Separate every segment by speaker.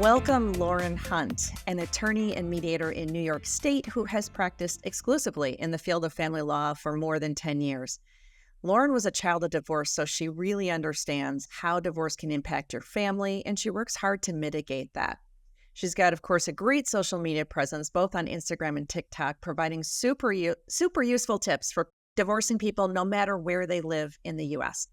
Speaker 1: Welcome, Lauren Hunt, an attorney and mediator in New York State who has practiced exclusively in the field of family law for more than 10 years. Lauren was a child of divorce, so she really understands how divorce can impact your family, and she works hard to mitigate that. She's got, of course, a great social media presence, both on Instagram and TikTok, providing super useful tips for divorcing people no matter where they live in the U.S.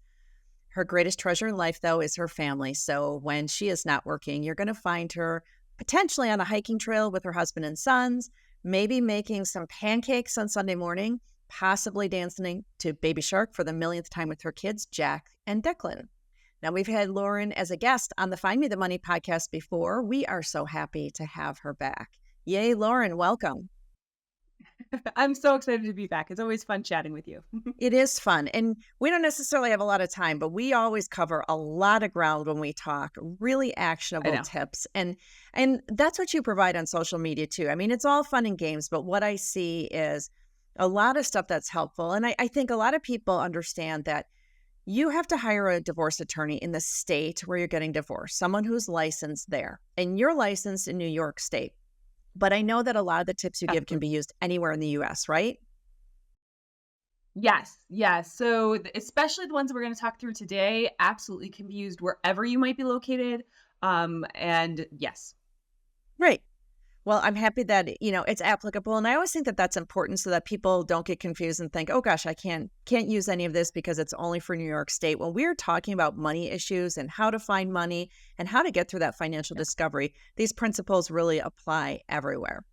Speaker 1: Her greatest treasure in life, though, is her family. So when she is not working, you're going to find her potentially on a hiking trail with her husband and sons, maybe making some pancakes on Sunday morning, possibly dancing to Baby Shark for the millionth time with her kids, Jack and Declan. Now, we've had Lauren as a guest on the Find Me the Money podcast before. We are so happy to have her back. Yay, Lauren, welcome.
Speaker 2: I'm so excited to be back. It's always fun chatting with you.
Speaker 1: It is fun. And we don't necessarily have a lot of time, but we always cover a lot of ground when we talk, really actionable tips. And that's what you provide on social media too. I mean, it's all fun and games, but what I see is a lot of stuff that's helpful. And I think a lot of people understand that you have to hire a divorce attorney in the state where you're getting divorced, someone who's licensed there. And you're licensed in New York State. But I know that a lot of the tips you give can be used anywhere in the U.S., right?
Speaker 2: Yes. So especially the ones we're going to talk through today absolutely can be used wherever you might be located. And yes.
Speaker 1: Right. Well, I'm happy that, it's applicable. And I always think that that's important so that people don't get confused and think, oh, gosh, I can't use any of this because it's only for New York State. When we're talking about money issues and how to find money and how to get through that financial discovery, these principles really apply everywhere.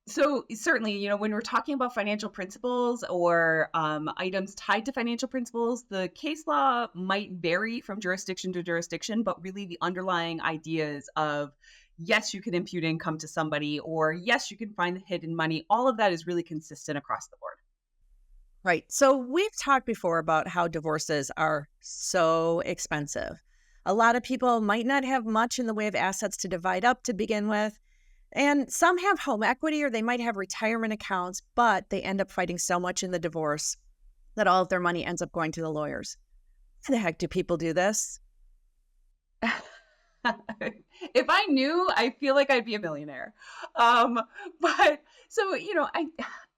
Speaker 2: So certainly, when we're talking about financial principles or items tied to financial principles, the case law might vary from jurisdiction to jurisdiction, but really the underlying ideas of yes, you can impute income to somebody, or yes, you can find the hidden money. All of that is really consistent across the board.
Speaker 1: Right. So we've talked before about how divorces are so expensive. A lot of people might not have much in the way of assets to divide up to begin with. And some have home equity or they might have retirement accounts, but they end up fighting so much in the divorce that all of their money ends up going to the lawyers. How the heck do people do this?
Speaker 2: If I knew, I feel like I'd be a millionaire. But so,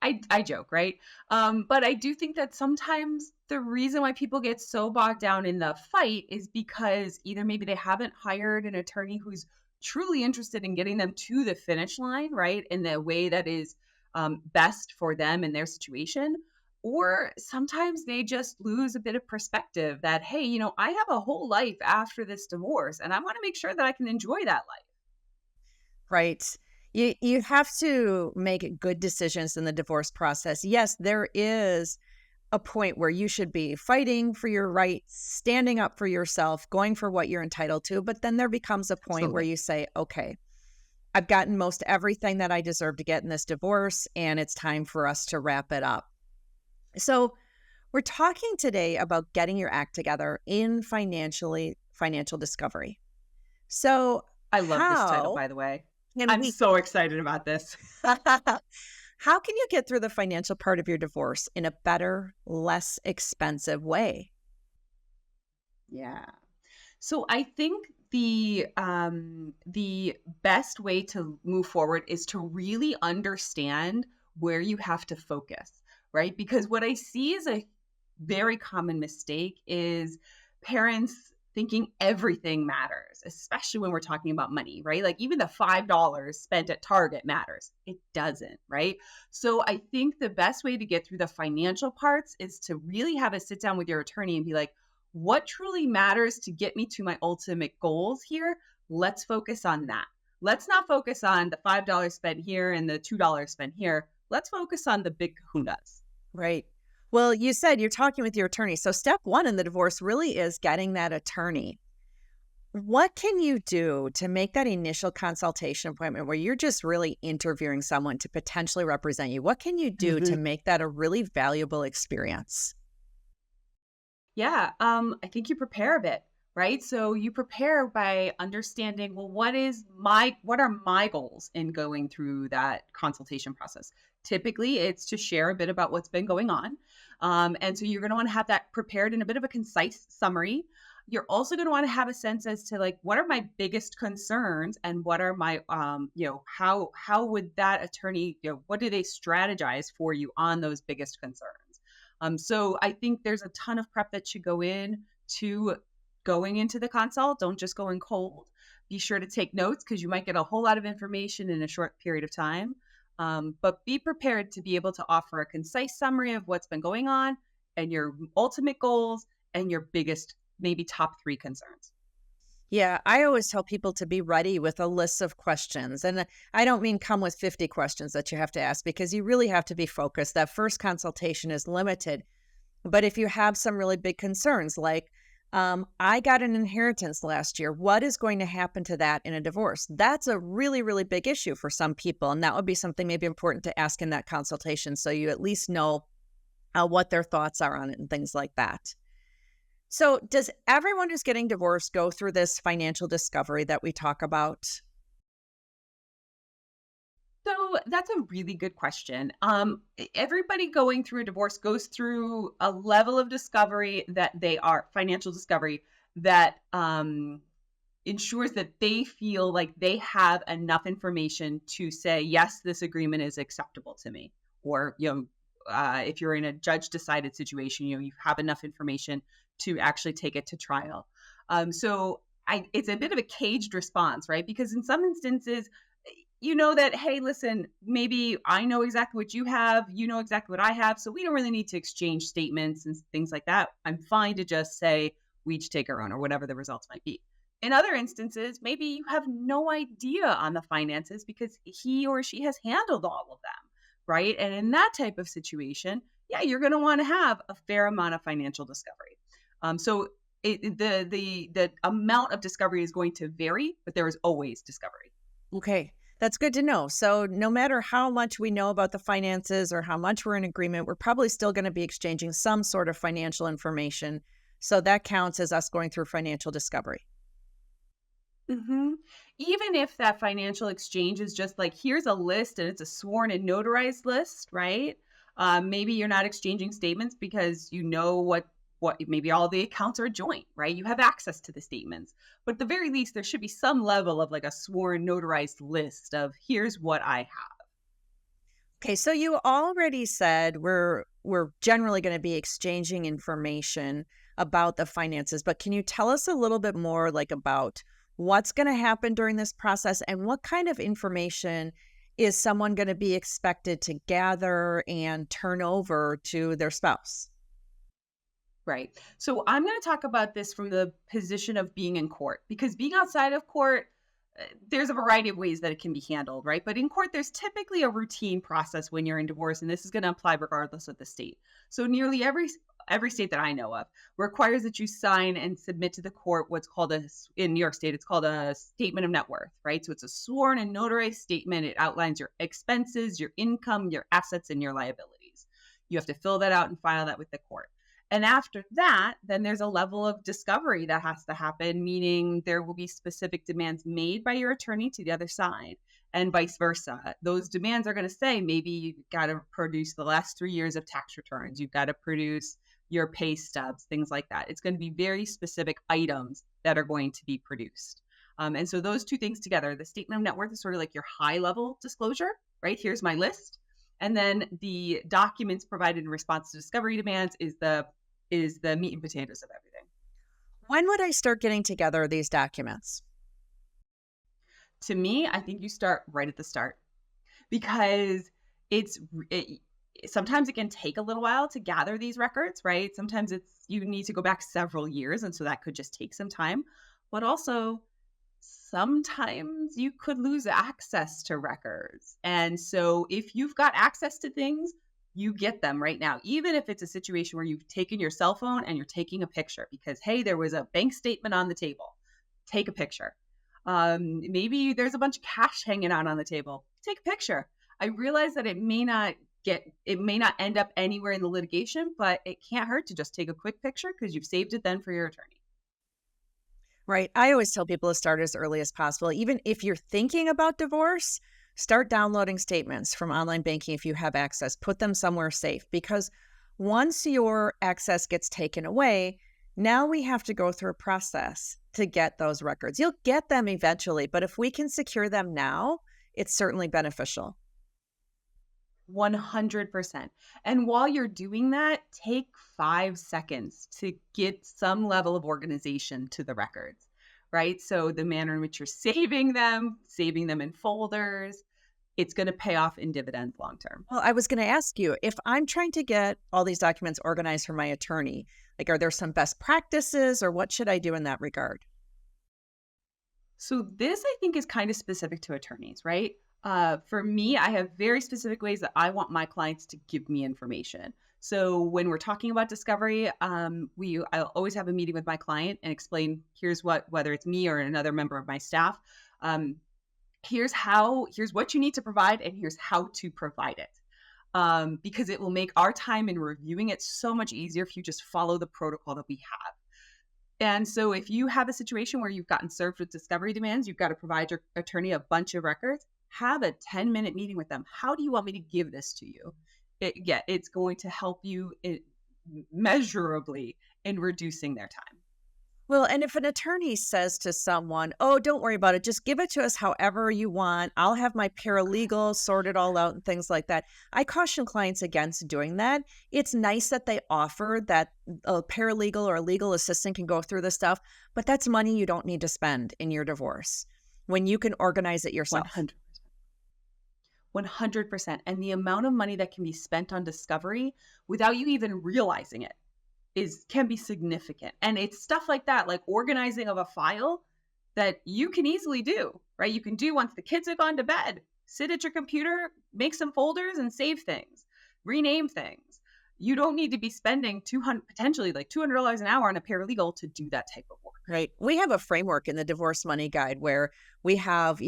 Speaker 2: I joke, right? But I do think that sometimes the reason why people get so bogged down in the fight is because either maybe they haven't hired an attorney who's truly interested in getting them to the finish line, right? In the way that is best for them and their situation. Or sometimes they just lose a bit of perspective that, hey, I have a whole life after this divorce and I want to make sure that I can enjoy that life.
Speaker 1: Right. You have to make good decisions in the divorce process. Yes, there is a point where you should be fighting for your rights, standing up for yourself, going for what you're entitled to. But then there becomes a point where you say, okay, I've gotten most everything that I deserve to get in this divorce, and it's time for us to wrap it up. So we're talking today about getting your act together in financial discovery. So
Speaker 2: I love this title, by the way. I'm so excited about this.
Speaker 1: How can you get through the financial part of your divorce in a better, less expensive way?
Speaker 2: Yeah. So I think the best way to move forward is to really understand where you have to focus. Right? Because what I see is a very common mistake is parents thinking everything matters, especially when we're talking about money, right? Like even the $5 spent at Target matters. It doesn't, right? So I think the best way to get through the financial parts is to really have a sit down with your attorney and be like, what truly matters to get me to my ultimate goals here? Let's focus on that. Let's not focus on the $5 spent here and the $2 spent here. Let's focus on the big kahunas.
Speaker 1: Right. Well, you said you're talking with your attorney. So step one in the divorce really is getting that attorney. What can you do to make that initial consultation appointment where you're just really interviewing someone to potentially represent you? What can you do to make that a really valuable experience?
Speaker 2: Yeah, I think you prepare a bit, right? So you prepare by understanding, well, what are my goals in going through that consultation process? Typically, it's to share a bit about what's been going on. And so you're going to want to have that prepared in a bit of a concise summary. you're also going to want to have a sense as to like what are my biggest concerns and what are my how would that attorney, what do they strategize for you on those biggest concerns. So I think there's a ton of prep that should go in to going into the consult. Don't just go in cold. Be sure to take notes because you might get a whole lot of information in a short period of time. But be prepared to be able to offer a concise summary of what's been going on and your ultimate goals and your biggest, maybe top 3 concerns.
Speaker 1: Yeah, I always tell people to be ready with a list of questions. And I don't mean come with 50 questions that you have to ask, because you really have to be focused. That first consultation is limited. But if you have some really big concerns, like I got an inheritance last year, what is going to happen to that in a divorce? That's a really, really big issue for some people. And that would be something maybe important to ask in that consultation, so you at least know what their thoughts are on it and things like that. So, does everyone who's getting divorced go through this financial discovery that we talk about?
Speaker 2: So that's a really good question. Everybody going through a divorce goes through a level of discovery that they are financial discovery that ensures that they feel like they have enough information to say, yes, this agreement is acceptable to me. Or, if you're in a judge decided situation, you have enough information to actually take it to trial. It's a bit of a caged response, right? Because in some instances, that, hey, listen, maybe I know exactly what you have, you know exactly what I have, so we don't really need to exchange statements and things like that. I'm fine to just say we each take our own, or whatever the results might be. In other instances, maybe you have no idea on the finances because he or she has handled all of them, right? And in that type of situation, yeah, you're going to want to have a fair amount of financial discovery. The amount of discovery is going to vary, but there is always discovery.
Speaker 1: Okay, that's good to know. So, no matter how much we know about the finances or how much we're in agreement, we're probably still going to be exchanging some sort of financial information. So, that counts as us going through financial discovery.
Speaker 2: hmm Even if that financial exchange is just like, here's a list and it's a sworn and notarized list, right? Maybe you're not exchanging statements because you know what maybe all the accounts are joint, right? You have access to the statements, but at the very least, there should be some level of like a sworn notarized list of here's what I have.
Speaker 1: Okay, so you already said we're generally going to be exchanging information about the finances, but can you tell us a little bit more like about what's going to happen during this process and what kind of information is someone going to be expected to gather and turn over to their spouse?
Speaker 2: Right. So I'm going to talk about this from the position of being in court, because being outside of court, there's a variety of ways that it can be handled, right? But in court, there's typically a routine process when you're in divorce, and this is going to apply regardless of the state. So nearly every state that I know of requires that you sign and submit to the court what's called in New York State, it's called a statement of net worth, right? So it's a sworn and notarized statement. It outlines your expenses, your income, your assets, and your liabilities. You have to fill that out and file that with the court. And after that, then there's a level of discovery that has to happen, meaning there will be specific demands made by your attorney to the other side and vice versa. Those demands are going to say, maybe you've got to produce the last 3 years of tax returns. You've got to produce your pay stubs, things like that. It's going to be very specific items that are going to be produced. And so those two things together, the statement of net worth is sort of like your high level disclosure, right? Here's my list. And then the documents provided in response to discovery demands is the meat and potatoes of everything.
Speaker 1: When would I start getting together these documents?
Speaker 2: To me, I think you start right at the start, because it, sometimes it can take a little while to gather these records, right? Sometimes you need to go back several years, and so that could just take some time. But also, sometimes you could lose access to records. And so if you've got access to things, you get them right now, even if it's a situation where you've taken your cell phone and you're taking a picture because, hey, there was a bank statement on the table. Take a picture. Maybe there's a bunch of cash hanging out on the table. Take a picture. I realize that it may not end up anywhere in the litigation, but it can't hurt to just take a quick picture because you've saved it then for your attorney.
Speaker 1: Right. I always tell people to start as early as possible. Even if you're thinking about divorce, start downloading statements from online banking if you have access. Put them somewhere safe, because once your access gets taken away, Now we have to go through a process to get those records. You'll get them eventually, but if we can secure them now, it's certainly beneficial.
Speaker 2: 100%. And while you're doing that, take 5 seconds to get some level of organization to the records, right? So the manner in which you're saving them in folders, it's going to pay off in dividends long term.
Speaker 1: Well, I was going to ask you, if I'm trying to get all these documents organized for my attorney, like, are there some best practices or what should I do in that regard?
Speaker 2: So this, I think, is kind of specific to attorneys, right? For me, I have very specific ways that I want my clients to give me information. So when we're talking about discovery, I'll always have a meeting with my client and explain, here's what, whether it's me or another member of my staff, um, here's what you need to provide, and here's how to provide it. Because it will make our time in reviewing it so much easier if you just follow the protocol that we have. And so if you have a situation where you've gotten served with discovery demands, you've got to provide your attorney a bunch of records, have a 10-minute meeting with them. How do you want me to give this to you? It's going to help you measurably in reducing their time.
Speaker 1: Well, and if an attorney says to someone, oh, don't worry about it, just give it to us however you want. I'll have my paralegal sort it all out and things like that. I caution clients against doing that. It's nice that they offer that a paralegal or a legal assistant can go through this stuff, but that's money you don't need to spend in your divorce when you can organize it yourself.
Speaker 2: 100%. And the amount of money that can be spent on discovery without you even realizing it can be significant. And it's stuff like that, like organizing of a file that you can easily do, right? You can do once the kids have gone to bed. Sit at your computer, make some folders and save things, rename things. You don't need to be spending potentially like $200 an hour on a paralegal to do that type of work.
Speaker 1: Right. We have a framework in the Divorce Money Guide where we have,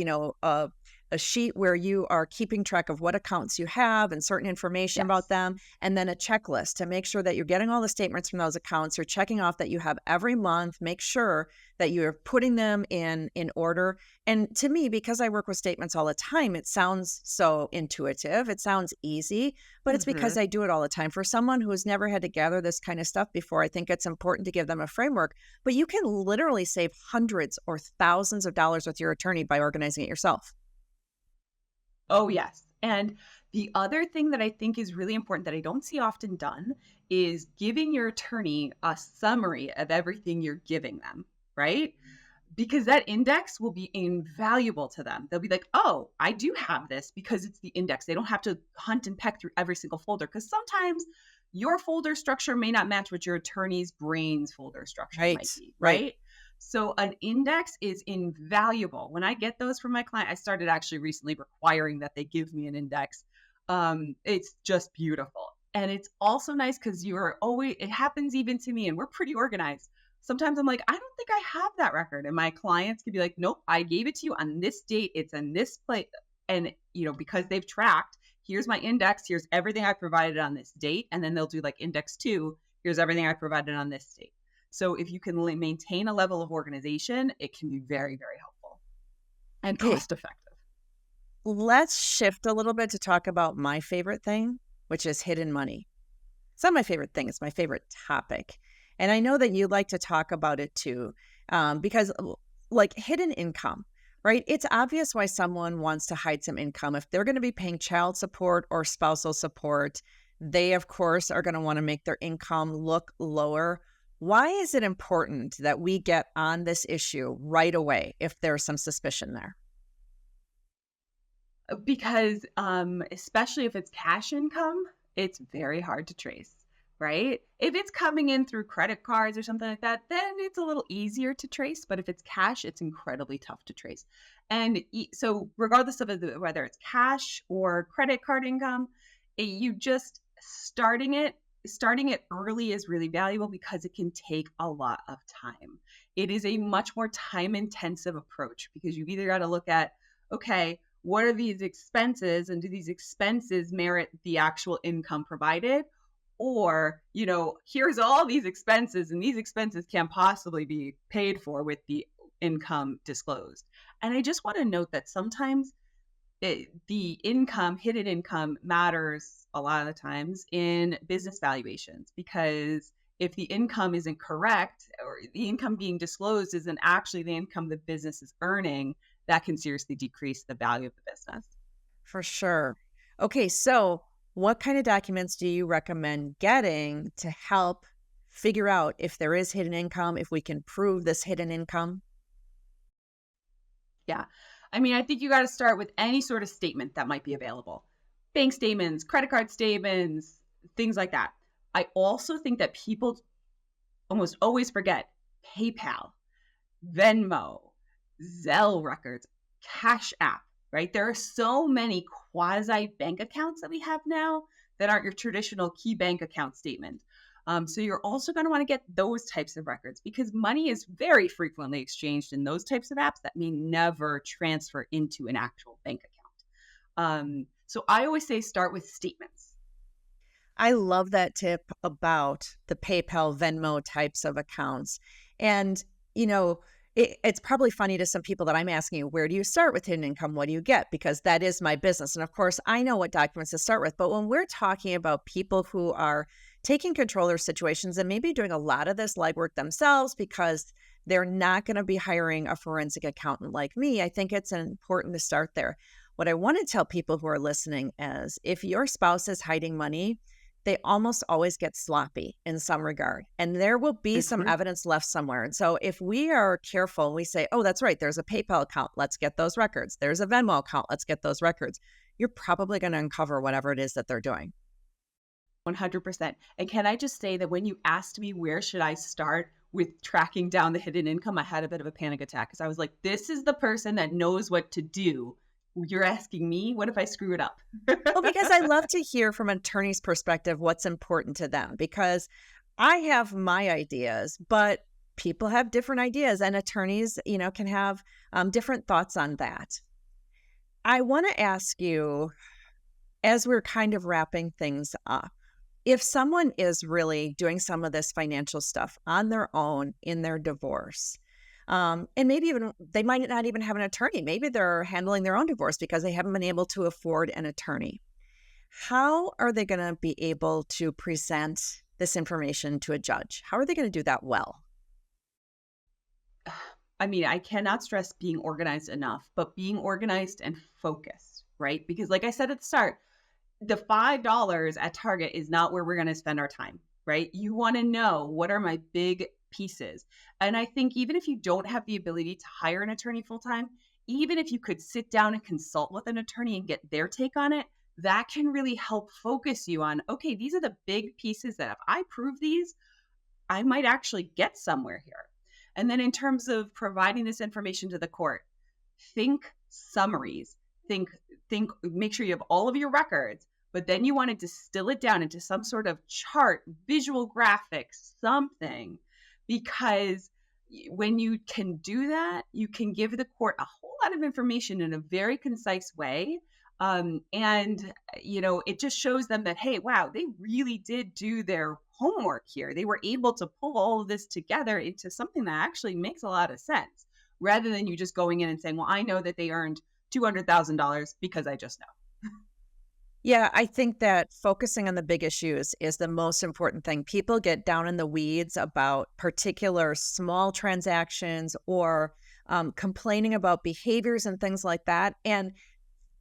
Speaker 1: a sheet where you are keeping track of what accounts you have and certain information about them, and then a checklist to make sure that you're getting all the statements from those accounts. You're checking off that you have every month, make sure that you're putting them in order. And to me, because I work with statements all the time, it sounds so intuitive. It sounds easy, but it's because I do it all the time. For someone who has never had to gather this kind of stuff before, I think it's important to give them a framework. But you can literally save hundreds or thousands of dollars with your attorney by organizing it yourself.
Speaker 2: Oh, yes. And the other thing that I think is really important that I don't see often done is giving your attorney a summary of everything you're giving them, right? Because that index will be invaluable to them. They'll be like, oh, I do have this because it's the index. They don't have to hunt and peck through every single folder, because sometimes your folder structure may not match what your attorney's brain's folder structure might be, right? So an index is invaluable. When I get those from my client, I started actually recently requiring that they give me an index. It's just beautiful. And it's also nice because it happens even to me, and we're pretty organized. Sometimes I'm like, I don't think I have that record. And my clients can be like, nope, I gave it to you on this date. It's in this place. And, because they've tracked, here's my index. Here's everything I provided on this date. And then they'll do like index 2. Here's everything I provided on this date. So if you can maintain a level of organization, it can be very, very helpful and cost effective.
Speaker 1: Let's shift a little bit to talk about my favorite thing, which is hidden money. It's not my favorite thing. It's my favorite topic. And I know that you like to talk about it too, because like hidden income, right? It's obvious why someone wants to hide some income. If they're going to be paying child support or spousal support, they, of course, are going to want to make their income look lower. Why is it important that we get on this issue right away if there's some suspicion there?
Speaker 2: Because especially if it's cash income, it's very hard to trace, right? If it's coming in through credit cards or something like that, then it's a little easier to trace. But if it's cash, it's incredibly tough to trace. And so regardless of whether it's cash or credit card income, you just starting it early is really valuable because it can take a lot of time. It is a much more time intensive approach because you've either got to look at, okay, what are these expenses and do these expenses merit the actual income provided? Or, here's all these expenses and these expenses can't possibly be paid for with the income disclosed. And I just want to note that sometimes the hidden income matters a lot of the times in business valuations because if the income isn't correct or the income being disclosed isn't actually the income the business is earning, that can seriously decrease the value of the business.
Speaker 1: For sure. Okay, so what kind of documents do you recommend getting to help figure out if there is hidden income, if we can prove this hidden income?
Speaker 2: Yeah. I mean, I think you got to start with any sort of statement that might be available: bank statements, credit card statements, things like that. I also think that people almost always forget PayPal, Venmo, Zelle records, Cash App, right? There are so many quasi bank accounts that we have now that aren't your traditional key bank account statement. So you're also going to want to get those types of records because money is very frequently exchanged in those types of apps that may never transfer into an actual bank account. So I always say start with statements.
Speaker 1: I love that tip about the PayPal, Venmo types of accounts. And, you know, it's probably funny to some people that I'm asking you, where do you start with hidden income? What do you get? Because that is my business. And of course, I know what documents to start with. But when we're talking about people who are taking control of their situations and maybe doing a lot of this legwork themselves because they're not going to be hiring a forensic accountant like me, I think it's important to start there. What I want to tell people who are listening is if your spouse is hiding money, they almost always get sloppy in some regard. And there will be some
Speaker 2: Mhm.
Speaker 1: evidence left somewhere. And so if we are careful, we say, oh, that's right, there's a PayPal account, let's get those records. There's a Venmo account, let's get those records. You're probably going to uncover whatever it is that they're doing.
Speaker 2: 100%. And can I just say that when you asked me where should I start with tracking down the hidden income, I had a bit of a panic attack because I was like, this is the person that knows what to do. You're asking me, what if I screw it up?
Speaker 1: Well, because I love to hear from an attorney's perspective what's important to them because I have my ideas, but people have different ideas and attorneys, can have different thoughts on that. I want to ask you, as we're kind of wrapping things up, if someone is really doing some of this financial stuff on their own in their divorce, and maybe even they might not even have an attorney, maybe they're handling their own divorce because they haven't been able to afford an attorney. How are they going to be able to present this information to a judge? How are they going to do that well?
Speaker 2: I mean, I cannot stress being organized enough, but being organized and focused, right? Because, like I said at the start, the $5 at Target is not where we're going to spend our time, right? You want to know what are my big pieces. And I think even if you don't have the ability to hire an attorney full time, even if you could sit down and consult with an attorney and get their take on it, that can really help focus you on, okay, these are the big pieces that if I prove these, I might actually get somewhere here. And then in terms of providing this information to the court, think summaries. Think make sure you have all of your records, but then you want to distill it down into some sort of chart, visual graphic, something, because when you can do that, you can give the court a whole lot of information in a very concise way. And it just shows them that, hey, wow, they really did do their homework here. They were able to pull all of this together into something that actually makes a lot of sense, rather than you just going in and saying, well, I know that they earned $200,000 because I just know.
Speaker 1: Yeah, I think that focusing on the big issues is the most important thing. People get down in the weeds about particular small transactions or complaining about behaviors and things like that. And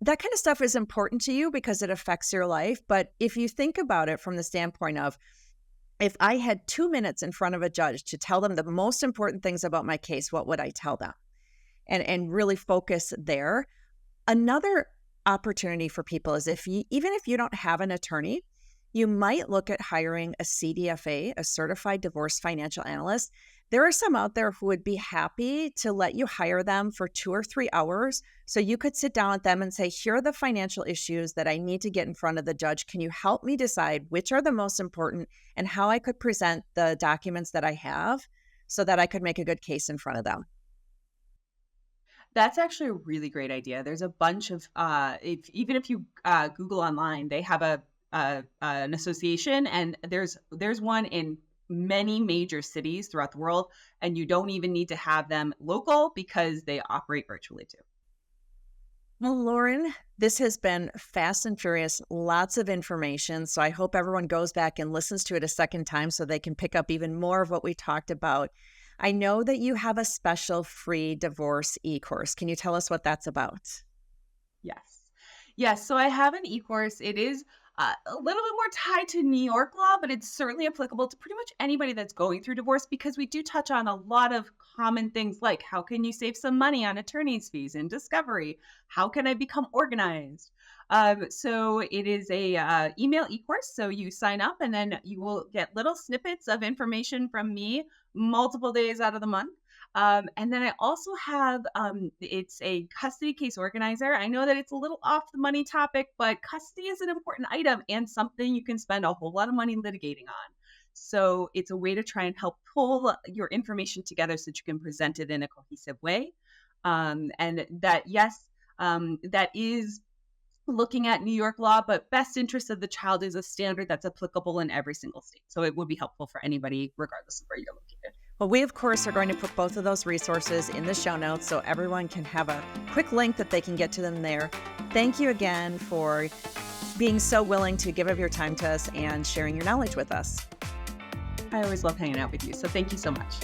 Speaker 1: that kind of stuff is important to you because it affects your life. But if you think about it from the standpoint of, if I had 2 minutes in front of a judge to tell them the most important things about my case, what would I tell them? And really focus there. Another opportunity for people is even if you don't have an attorney, you might look at hiring a CDFA, a certified divorce financial analyst. There are some out there who would be happy to let you hire them for 2 or 3 hours. So you could sit down with them and say, here are the financial issues that I need to get in front of the judge. Can you help me decide which are the most important and how I could present the documents that I have so that I could make a good case in front of them?
Speaker 2: That's actually a really great idea. There's a bunch of even if you Google online, they have an association, and there's one in many major cities throughout the world, and you don't even need to have them local because they operate virtually too.
Speaker 1: Well, Lauren, this has been fast and furious, lots of information. So I hope everyone goes back and listens to it a second time so they can pick up even more of what we talked about. I know that you have a special free divorce e-course. Can you tell us what that's about?
Speaker 2: Yes. Yes. So I have an e-course. It is a little bit more tied to New York law, but it's certainly applicable to pretty much anybody that's going through divorce because we do touch on a lot of common things like how can you save some money on attorney's fees and discovery? How can I become organized? So it is a email e-course. So you sign up and then you will get little snippets of information from me multiple days out of the month. And then I also have it's a custody case organizer. I know that it's a little off the money topic, but custody is an important item and something you can spend a whole lot of money litigating on. So it's a way to try and help pull your information together so that you can present it in a cohesive way. And that, yes, that is looking at New York law, but best interest of the child is a standard that's applicable in every single state. So it would be helpful for anybody, regardless of where you're located.
Speaker 1: Well, we, of course, are going to put both of those resources in the show notes so everyone can have a quick link that they can get to them there. Thank you again for being so willing to give of your time to us and sharing your knowledge with us.
Speaker 2: I always love hanging out with you. So thank you so much.